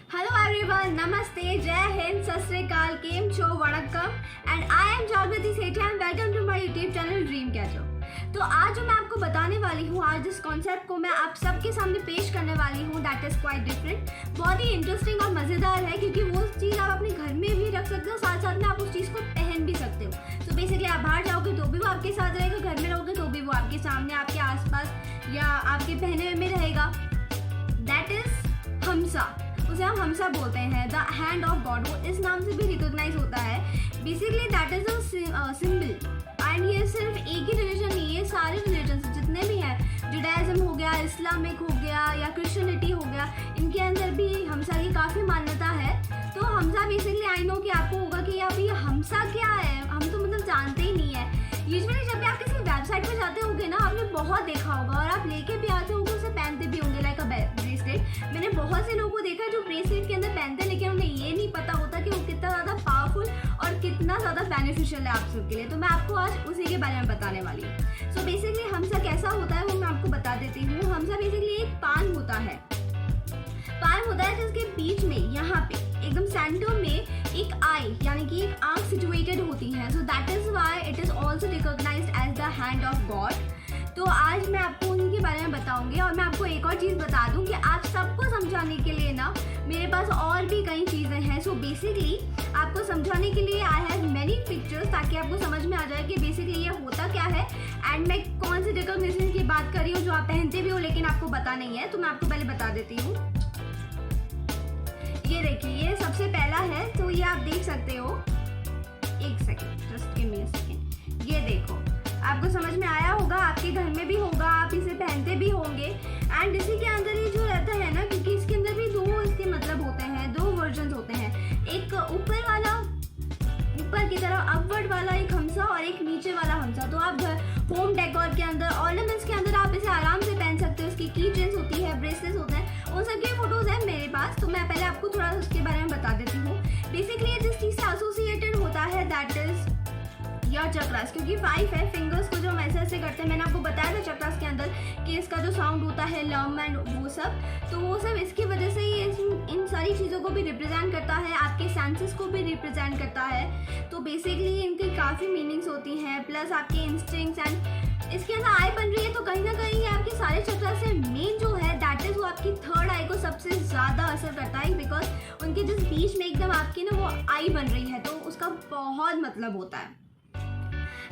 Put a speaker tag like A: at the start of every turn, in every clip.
A: Hello everyone, Namaste, Jai Hind, Sat Sri Akal, Kem Cho, Vanakkam and I am Jagrati Sethi and welcome to my YouTube channel Dream Catcher। तो आज जो मैं आपको बताने वाली हूँ, आज जिस कॉन्सेप्ट को मैं आप सबके सामने पेश करने वाली हूँ दैट इज़ क्वाइट डिफरेंट, बहुत ही इंटरेस्टिंग और मज़ेदार है क्योंकि वो चीज़ आप अपने घर में भी रख सकते हो, साथ साथ में आप उस चीज़ को पहन भी सकते हो। तो बेसिकली आप बाहर जाओगे तो भी वो आपके साथ रहेगा, घर में रहोगे तो भी वो आपके सामने, आपके आसपास या आपके पहने में रहेगा। दैट इज़ हमसा, उसे हम हमसा बोलते हैं, द हैंड ऑफ गॉड, वो इस नाम से भी रिकॉग्नाइज होता है। Basically that is a symbol and ये सिर्फ एक ही रिलीजन नहीं, ये सारे रिलीजन जितने भी हैं, जुडाइज्म हो गया, इस्लामिक हो गया या क्रिश्चियनिटी हो गया, इनके अंदर भी हमसा की काफ़ी मान्यता है। तो हमसा बेसिकली आई नो कि आपको होगा कि अब ये हमसा क्या है, हम तो मतलब जानते ही नहीं है। यूजुअली जब भी आप किसी वेबसाइट पर जाते होंगे ना, आपने बहुत देखा होगा और आप लेके भी आते होंगे, उसे पहनते भी होंगे लाइक अ ब्रेसलेट। मैंने बहुत से लोगों को देखा जो ब्रेसलेट के अंदर पहनते हैं लेकिन उन्हें ये नहीं पता होता कि वो कितना ज़्यादा पावरफुल और कितना ज़्यादा बेनिफिशियल है आप सबके लिए। तो मैं आपको आज उसी के बारे में बताने वाली हूँ। सो बेसिकली हमसा कैसा होता है वो मैं आपको बता देती हूँ। हमसा बेसिकली एक पान होता है जिसके बीच में यहाँ पे एकदम सेंटर में एक आई यानी कि एक आंख सिचुएटेड होती है। So that is why it is also recognised as the hand of God. तो आज मैं आपको उन्हीं के बारे में बताऊंगी और मैं आपको एक और चीज़ बता दूं कि आप सबको समझाने के लिए ना मेरे पास और भी कई चीज़ें हैं। सो बेसिकली आपको समझाने के लिए आई हैव मेनी पिक्चर्स ताकि आपको समझ में आ जाए कि बेसिकली ये होता क्या है एंड मैं कौन सी रिकॉग्निशन की बात कर रही हूँ जो आप पहनते भी हो लेकिन आपको पता नहीं है। तो मैं आपको पहले बता देती हूँ। ये देखिए, ये सबसे पहला है, तो ये आप देख सकते हो। एक second, just give me a second. ये देखो, आपको समझ में आया होगा, आपके घर में भी होगा, आप इसे पहनते भी होंगे। एंड इसी के अंदर ये जो रहता है ना, क्योंकि इसके अंदर भी दो इसके मतलब होते हैं, दो वर्जन होते हैं, एक ऊपर वाला, ऊपर की तरफ अपवर्ड वाला एक हमसा और एक नीचे वाला हमसा। तो आप घर होम डेकोर के अंदर, ऑर्नामेंट्स के अंदर आप इसे आराम से पहन सकते हो। इसकी की चेन्स होती है, ब्रेसलेट्स होते हैं, उन सबकी फोटोज हैं मेरे पास। तो मैं पहले आपको थोड़ा उसके बारे में बता देती हूँ। बेसिकली जिस चीज़ से एसोसिएटेड होता है दैट इज योर चक्रास, क्योंकि 5 है फिंगर्स को जो हम ऐसे ऐसे करते हैं। मैंने आपको बताया था चक्रास के अंदर कि इसका जो साउंड होता है लम एंड वो सब, तो वो सब इसकी वजह से ये इन सारी चीज़ों को भी रिप्रेजेंट करता है, आपके सेंसेस को भी रिप्रेजेंट करता है। तो बेसिकली इनकी काफ़ी मीनिंग्स होती हैं, प्लस आपके इंस्टिंक्ट्स एंड इसके अंदर आई बन रही है। तो कहीं ना कहीं ये आपके सारे चक्रा से मेन जो है दैट इज वो आपकी थर्ड आई को सबसे ज़्यादा असर करता है, बिकॉज उनके जिस बीच में एकदम आपकी ना वो आई बन रही है, तो उसका बहुत मतलब होता है।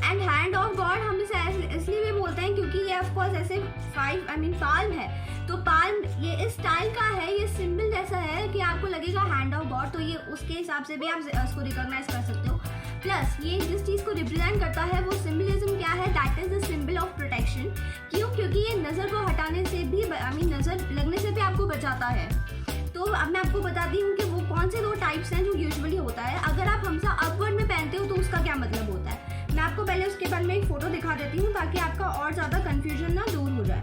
A: एंड हैंड ऑफ गॉड हम इसे इसलिए भी बोलते हैं क्योंकि ये ऑफकोर्स ऐसे पाल्म है। तो पाल्म ये इस स्टाइल का है, ये सिंबल जैसा है कि आपको लगेगा हैंड ऑफ गॉड, तो ये उसके हिसाब से भी आप उसको रिकॉग्नाइज कर सकते हो। प्लस ये जिस चीज़ को रिप्रेजेंट करता है वो सिंबलिज्म क्या है, that is the symbol of protection. क्यों? क्योंकि ये नज़र को हटाने से भी नज़र लगने से भी आपको बचाता है। तो अब मैं आपको बताती हूँ कि वो कौन से दो टाइप्स हैं जो यूजुअली होता है। अगर आप हमसा अपवर्ड में पहनते हो तो उसका क्या मतलब होता है, मैं आपको पहले उसके बारे में एक फ़ोटो दिखा देती हूँ ताकि आपका और ज़्यादा कन्फ्यूजन ना दूर हो जाए।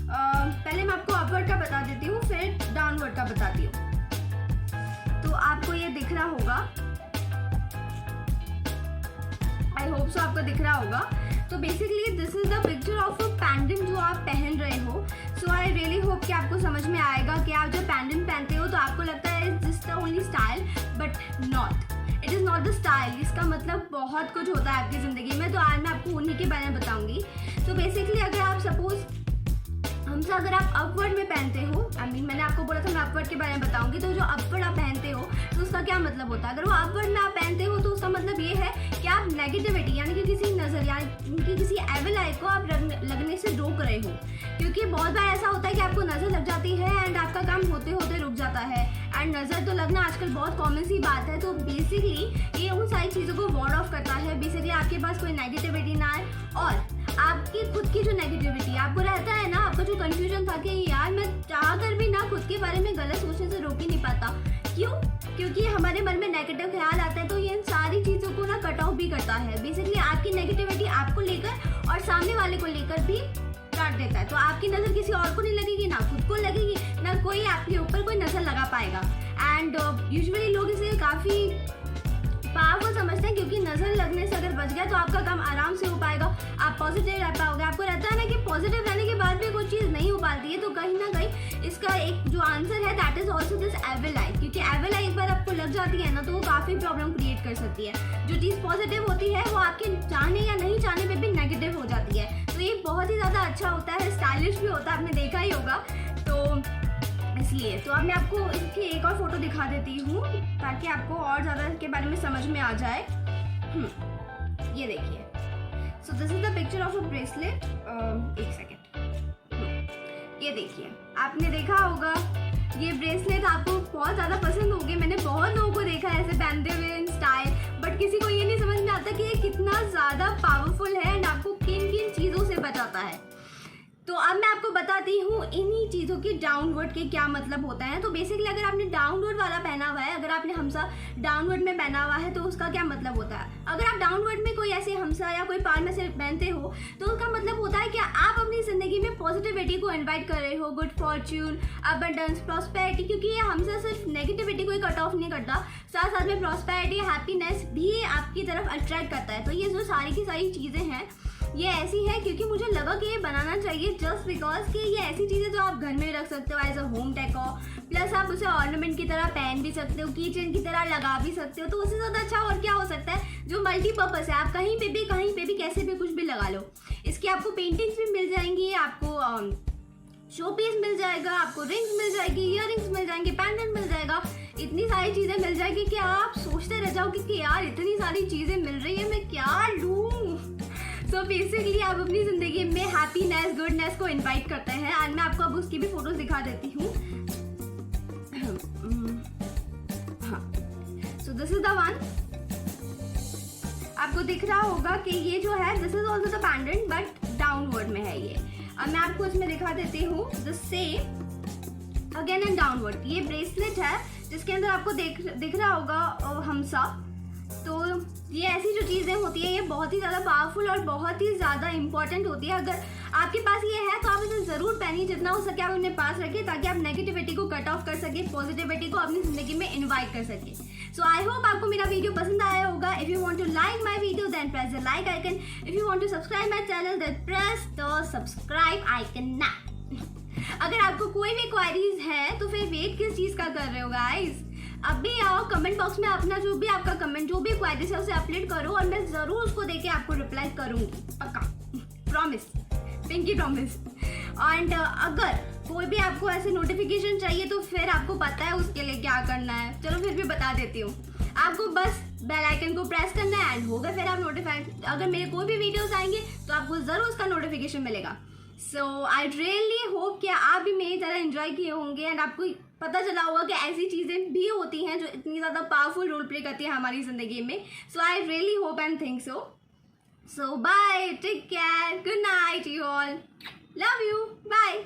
A: पहले मैं आपको अपवर्ड का बता देती हूँ, फिर डाउनवर्ड का बताती हूँ। तो आपको ये दिख रहा होगा, आई होप सो आपको दिख रहा होगा। तो basically this is the picture of a pendant जो आप पहन रहे हो। सो आई रियली होप कि आपको समझ में आएगा कि आप जब पैंडेंट पहनते हो तो आपको लगता है this the only style, but not, it is not the style. इसका मतलब बहुत कुछ होता है आपकी ज़िंदगी में। तो आज मैं आपको उन्हीं के बारे में बताऊंगी। तो बेसिकली अगर आप सपोज हमसा अगर आप अपवर्ड में पहनते हो, मैंने आपको बोला था मैं अपवर्ड के बारे में बताऊंगी। तो जो अपवर्ड आप पहनते हो तो उसका क्या मतलब होता है। अगर वो अपवर्ड में आप पहनते हो तो उसका मतलब ये है कि आप नेगेटिविटी यानी कि किसी नज़र यानी कि किसी एविल आई को आप लगने से रोक रहे हो। क्योंकि बहुत बार ऐसा होता है कि आपको नज़र लग जाती है एंड आपका काम होते होते रुक जाता है। एंड नज़र तो लगना आजकल बहुत कॉमन सी बात है। तो बेसिकली ये उन सारी चीज़ों को वार्ड ऑफ करता है। बेसिकली आपके पास कोई नेगेटिविटी ना आए और आपकी खुद की जो नेगेटिविटी आपको रहता है ना, आपका जो कंफ्यूजन था कि यार मैं चाह कर भी ना खुद के बारे में गलत सोचने से रोक ही नहीं पाता। क्यों? क्योंकि हमारे मन में नेगेटिव ख्याल आता है, तो ये इन सारी चीज़ों को ना कट ऑफ भी करता है। बेसिकली आपकी नेगेटिविटी आपको लेकर और सामने वाले को लेकर भी काट देता है। तो आपकी नज़र किसी और को नहीं लगेगी, ना खुद को लगेगी, ना कोई आपके ऊपर कोई नज़र लगा पाएगा। एंड यूजुअली लोग इसे काफ़ी पावरफुल समझते हैं क्योंकि नज़र लगने से अगर बच गया तो आपका काम आराम से हो पाएगा, आप पॉजिटिव रह पाओगे। आपको रहता है ना कि पॉजिटिव रहने के बाद भी कोई चीज़ नहीं हो पाती है, तो कहीं ना कहीं इसका एक जो आंसर है दैट इज ऑल्सो द लग जाती है ना तो वो काफ़ी प्रॉब्लम क्रिएट कर सकती है। जो चीज़ पॉजिटिव होती है वो आपके चाहने या नहीं चाहने पे भी नेगेटिव हो जाती है। तो ये बहुत ही ज़्यादा अच्छा होता है, स्टाइलिश भी होता है, आपने देखा ही होगा। तो इसलिए तो अब मैं आपको इसकी एक और फोटो दिखा देती हूँ ताकि आपको और ज़्यादा इसके बारे में समझ में आ जाए। ये देखिए, so this is the picture of a bracelet. एक सेकेंड, ये देखिए, आपने देखा होगा ये ब्रेसलेट आपको बहुत ज़्यादा पसंद होगी। मैंने बहुत लोगों को देखा है ऐसे पहनते हुए इन स्टाइल, बट किसी को ये नहीं समझ में आता कि ये कितना ज़्यादा पावरफुल है एंड आपको किन किन चीज़ों से बचाता है। तो अब मैं आपको बताती हूँ इन्हीं चीज़ों के डाउनवर्ड के क्या मतलब होता है। तो बेसिकली अगर आपने डाउनवर्ड वाला पहना हुआ है, अगर आपने हमसा डाउनवर्ड में पहना हुआ है तो उसका क्या मतलब होता है। अगर आप डाउनवर्ड में कोई ऐसे हमसा या कोई पार में से पहनते हो तो उसका मतलब होता है कि आप अपनी ज़िंदगी में पॉजिटिविटी को इन्वाइट कर रहे हो, गुड फॉर्च्यून, अबंडेंस, प्रॉस्पेरिटी, क्योंकि ये हमसा सिर्फ नेगेटिविटी को ही कट ऑफ नहीं करता, साथ साथ में प्रॉस्पेरिटी, हैप्पीनेस भी आपकी तरफ अट्रैक्ट करता है। तो ये जो सारी की सारी चीज़ें हैं ये ऐसी है क्योंकि मुझे लगा कि ये बनाना चाहिए जस्ट बिकॉज कि ये ऐसी चीज़ें जो आप घर में रख सकते हो as a home decor, plus आप उसे ऑर्नामेंट की तरह पहन भी सकते हो, की चेन की तरह लगा भी सकते हो। तो उससे ज़्यादा अच्छा और क्या हो सकता है जो मल्टीपर्पज़ है, आप कहीं पे भी कैसे भी कुछ भी लगा लो। इसकी आपको पेंटिंग्स भी मिल जाएंगी, आपको शो पीस मिल जाएगा, आपको रिंग्स मिल जाएगी, इयर रिंग्स मिल जाएंगे, पेंडेंट मिल जाएगा, इतनी सारी चीज़ें मिल जाएगी कि आप सोचते रह जाओगे कि यार इतनी सारी चीज़ें मिल रही है, मैं क्या लूँ। सो बेसिकली आप अपनी ज़िंदगी में हैप्पीनेस, गुडनेस को इनवाइट करते हैं एंड मैं आपको अब उसकी भी फोटोज दिखा देती हूँ। हाँ, so this is the one, आपको दिख रहा होगा कि ये जो है this is also the pendant but downward में है ये। अब मैं आपको इसमें दिखा देती हूँ the same again and downward. ये ब्रेसलेट है जिसके अंदर आपको दिख रहा होगा हमसा। तो ये ऐसी जो चीज़ें होती है ये बहुत ही ज़्यादा पावरफुल और बहुत ही ज़्यादा इंपॉर्टेंट होती है। अगर आपके पास ये है तो आप इसे ज़रूर पहनिए, जितना हो सके आप उन्हें पास रखिए ताकि आप नेगेटिविटी को कट ऑफ कर सके, पॉजिटिविटी को अपनी ज़िंदगी में इन्वाइट कर सके। सो आई होप आपको मेरा वीडियो पसंद आया होगा। If you want to like my video then press the like icon, if you want to subscribe my channel then press the subscribe icon now. अगर आपको कोई भी क्वेरीज है तो फिर वेट किस चीज़ का कर रहे हो गाइस, अभी आओ कमेंट बॉक्स में अपना जो भी आपका कमेंट, जो भी क्वेरीज है उसे अपलोड करो और मैं ज़रूर उसको देके आपको रिप्लाई करूँगी, पक्का, प्रॉमिस, पिंकी प्रॉमिस। एंड अगर कोई भी आपको ऐसे नोटिफिकेशन चाहिए तो फिर आपको पता है उसके लिए क्या करना है, चलो फिर भी बता देती हूँ। आपको बस बेल आइकन को प्रेस करना है एंड होगा फिर आप नोटिफाइड। अगर मेरे कोई भी वीडियोस आएंगे तो आपको ज़रूर उसका नोटिफिकेशन मिलेगा। सो आई रियली होप कि आप भी मेरी तरह एंजॉय किए होंगे एंड आपको पता चला होगा कि ऐसी चीज़ें भी होती हैं जो इतनी ज़्यादा पावरफुल रोल प्ले करती है हमारी ज़िंदगी में। So I really hope and think so bye, take care, good night you all, love you, bye.